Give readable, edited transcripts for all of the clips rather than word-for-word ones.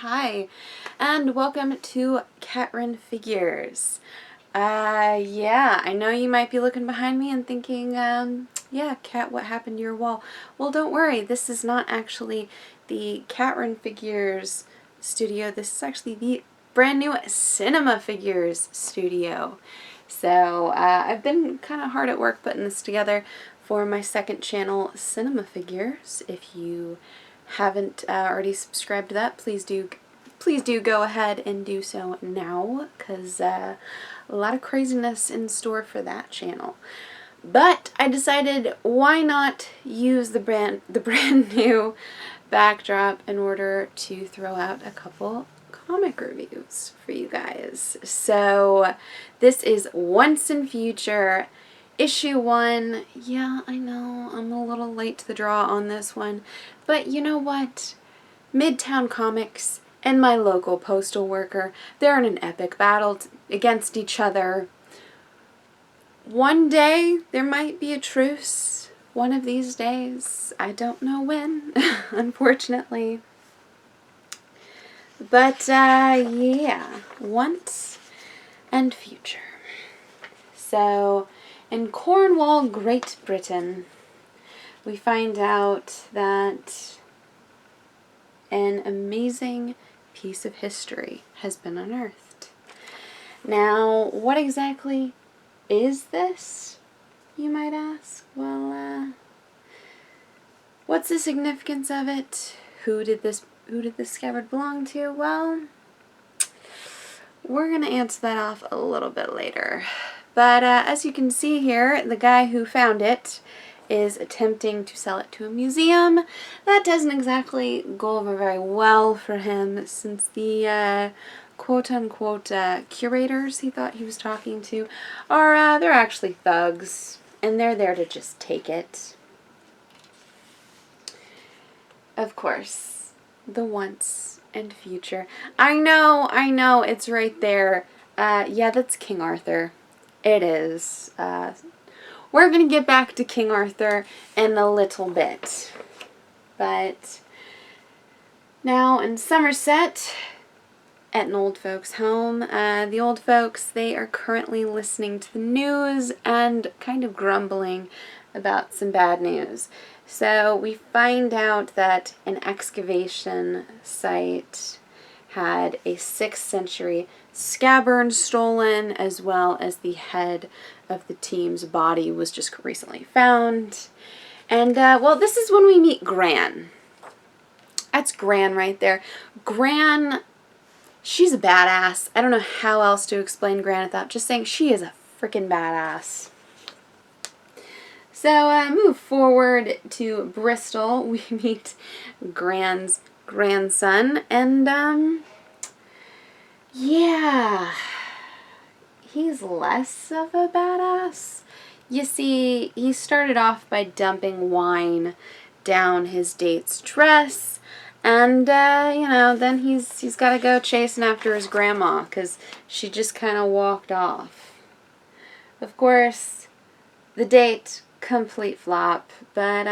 Hi, and welcome to Catrin Figures. Yeah, I know you might be looking behind me and thinking, yeah, Cat, what happened to your wall? Well, don't worry, this is not actually the Catrin Figures studio. This is actually the brand new Cinema Figures studio. So, I've been kind of hard at work putting this together for my second channel, Cinema Figures. If you haven't already subscribed to that, please do go ahead and do so now, because a lot of craziness in store for that channel. But I decided, why not use the brand new backdrop in order to throw out a couple comic reviews for you guys. So this is Once and Future Issue 1. Yeah, I know, I'm a little late to the draw on this one, but you know what? Midtown Comics and my local postal worker, they're in an epic battle against each other. One day, there might be a truce. One of these days. I don't know when, unfortunately. But, yeah. Once and Future. So, in Cornwall, Great Britain, we find out that an amazing piece of history has been unearthed. Now, what exactly is this, you might ask? Well, what's the significance of it? Who did this scabbard belong to? Well, we're going to answer that off a little bit later. But as you can see here, the guy who found it is attempting to sell it to a museum. That doesn't exactly go over very well for him, since the quote-unquote curators he thought he was talking to are, they're actually thugs, and they're there to just take it. Of course, the Once and Future. I know, it's right there. Yeah, that's King Arthur. It is. We're going to get back to King Arthur in a little bit. But now in Somerset, at an old folks' home, the old folks, they are currently listening to the news and kind of grumbling about some bad news. So we find out that an excavation site had a 6th century scabbard stolen, as well as the head of the team's body was just recently found. And, well, this is when we meet Gran. That's Gran right there. Gran, she's a badass. I don't know how else to explain Gran without just saying she is a freaking badass. So, move forward to Bristol. We meet Gran's grandson, and, yeah, he's less of a badass. You see, he started off by dumping wine down his date's dress, and, you know, then he's got to go chasing after his grandma, because she just kind of walked off. Of course, the date, complete flop, but,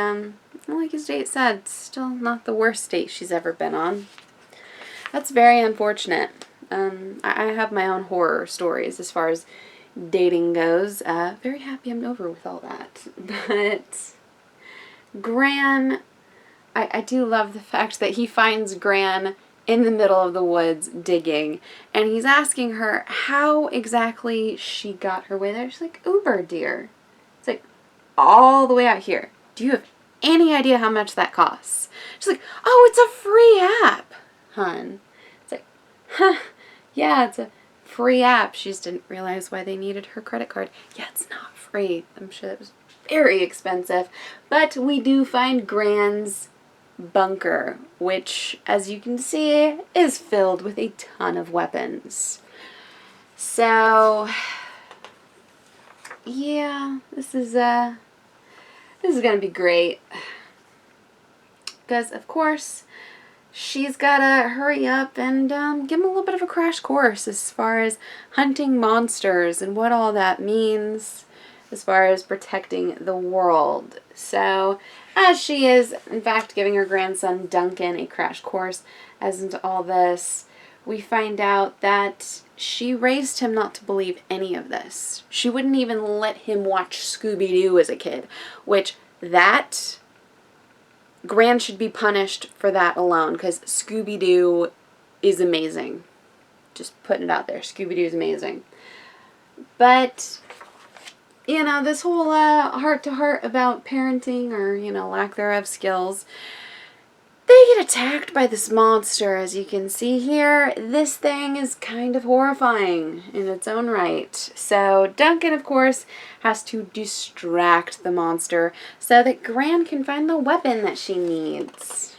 like his date said, still not the worst date she's ever been on. That's very unfortunate. I have my own horror stories as far as dating goes. Very happy I'm over with all that. But Gran, I do love the fact that he finds Gran in the middle of the woods digging, and he's asking her how exactly she got her way there. She's like, Uber, dear. It's like, all the way out here. Do you have any idea how much that costs? She's like, oh, it's a free app, hun. It's like, huh, yeah, it's a free app. She just didn't realize why they needed her credit card. Yeah, it's not free. I'm sure it was very expensive. But we do find Gran's bunker, which, as you can see, is filled with a ton of weapons. So, yeah, this is gonna be great. Because, of course, she's gotta hurry up and give him a little bit of a crash course as far as hunting monsters and what all that means as far as protecting the world. So, as she is, in fact, giving her grandson Duncan a crash course as into all this. We find out that she raised him not to believe any of this. She wouldn't even let him watch Scooby-Doo as a kid, which that Gran should be punished for that alone, because Scooby-Doo is amazing. Just putting it out there. Scooby-Doo is amazing. But, you know, this whole heart-to-heart about parenting or, you know, lack thereof skills, they get attacked by this monster. As you can see here, this thing is kind of horrifying in its own right. So Duncan, of course, has to distract the monster so that Gran can find the weapon that she needs.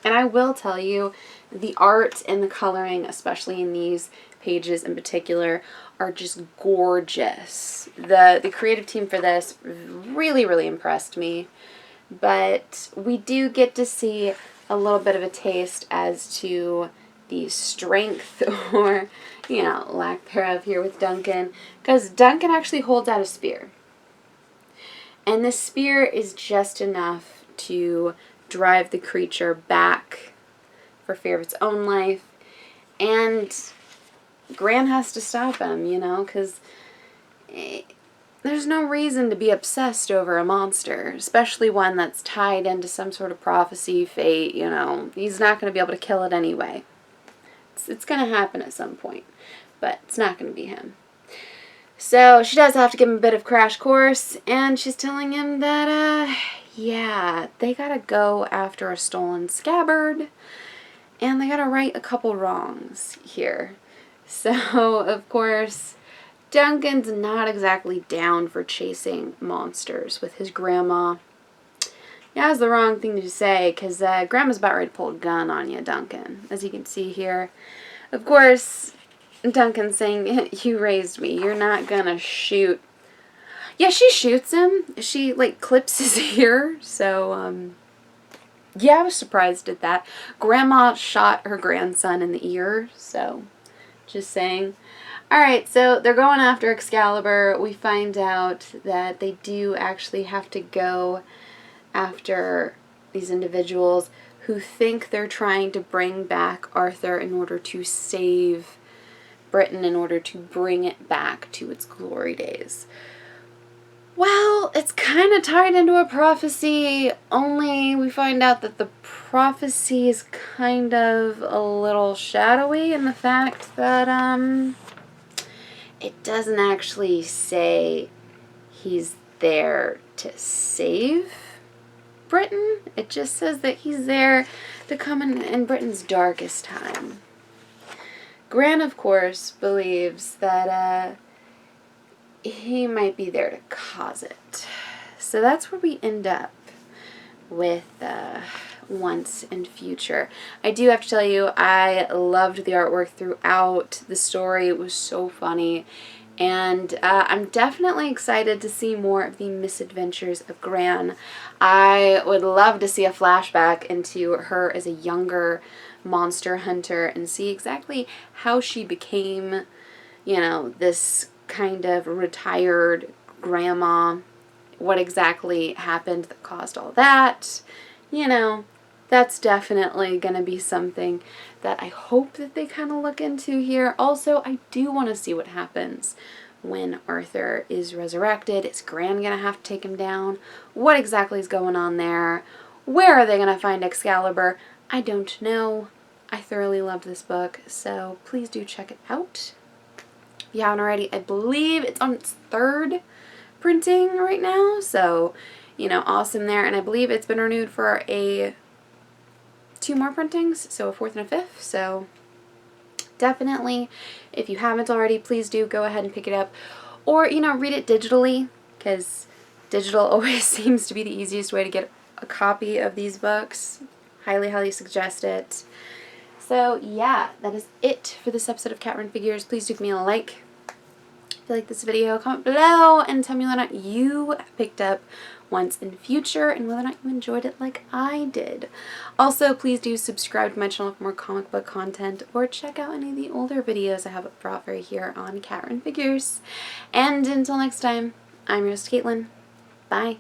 And I will tell you, the art and the coloring, especially in these pages in particular, are just gorgeous. The creative team for this really, really impressed me. But we do get to see a little bit of a taste as to the strength or, you know, lack thereof here with Duncan. Because Duncan actually holds out a spear. And this spear is just enough to drive the creature back for fear of its own life. And Gran has to stop him, you know, because there's no reason to be obsessed over a monster, especially one that's tied into some sort of prophecy, fate, you know. He's not going to be able to kill it anyway. It's going to happen at some point, but it's not going to be him. So she does have to give him a bit of crash course, and she's telling him that, yeah, they got to go after a stolen scabbard, and they got to right a couple wrongs here. So, of course, Duncan's not exactly down for chasing monsters with his grandma. Yeah, that's the wrong thing to say, because Grandma's about ready to pull a gun on you, Duncan, as you can see here. Of course, Duncan's saying, you raised me, you're not gonna shoot. Yeah, she shoots him. She, like, clips his ear, so, yeah, I was surprised at that. Grandma shot her grandson in the ear, so, just saying. Alright, so they're going after Excalibur. We find out that they do actually have to go after these individuals who think they're trying to bring back Arthur in order to save Britain, in order to bring it back to its glory days. Well, it's kind of tied into a prophecy, only we find out that the prophecy is kind of a little shadowy in the fact that, it doesn't actually say he's there to save Britain. It just says that he's there to come in Britain's darkest time. Gran, of course, believes that he might be there to cause it. So that's where we end up with Once and Future. I do have to tell you, I loved the artwork throughout the story. It was so funny. And I'm definitely excited to see more of the misadventures of Gran. I would love to see a flashback into her as a younger monster hunter and see exactly how she became, you know, this kind of retired grandma. What exactly happened that caused all that. You know, that's definitely going to be something that I hope that they kind of look into here. Also, I do want to see what happens when Arthur is resurrected. Is Gran going to have to take him down? What exactly is going on there? Where are they going to find Excalibur? I don't know. I thoroughly loved this book, so please do check it out. If you haven't already, I believe it's on its 3rd printing right now, so, you know, awesome there. And I believe it's been renewed for 2 more printings, so a 4th and a 5th. So definitely, if you haven't already, please do go ahead and pick it up, or, you know, read it digitally, because digital always seems to be the easiest way to get a copy of these books. Highly, highly suggest it. So yeah, that is it for this episode of Cat Run Figures. Please do give me a like if you like this video, comment below and tell me whether or not you picked up Once and Future and whether or not you enjoyed it like I did. Also, please do subscribe to my channel for more comic book content, or check out any of the older videos I have brought for you here on Cat Run Figures. And until next time, I'm your host, Caitlin. Bye.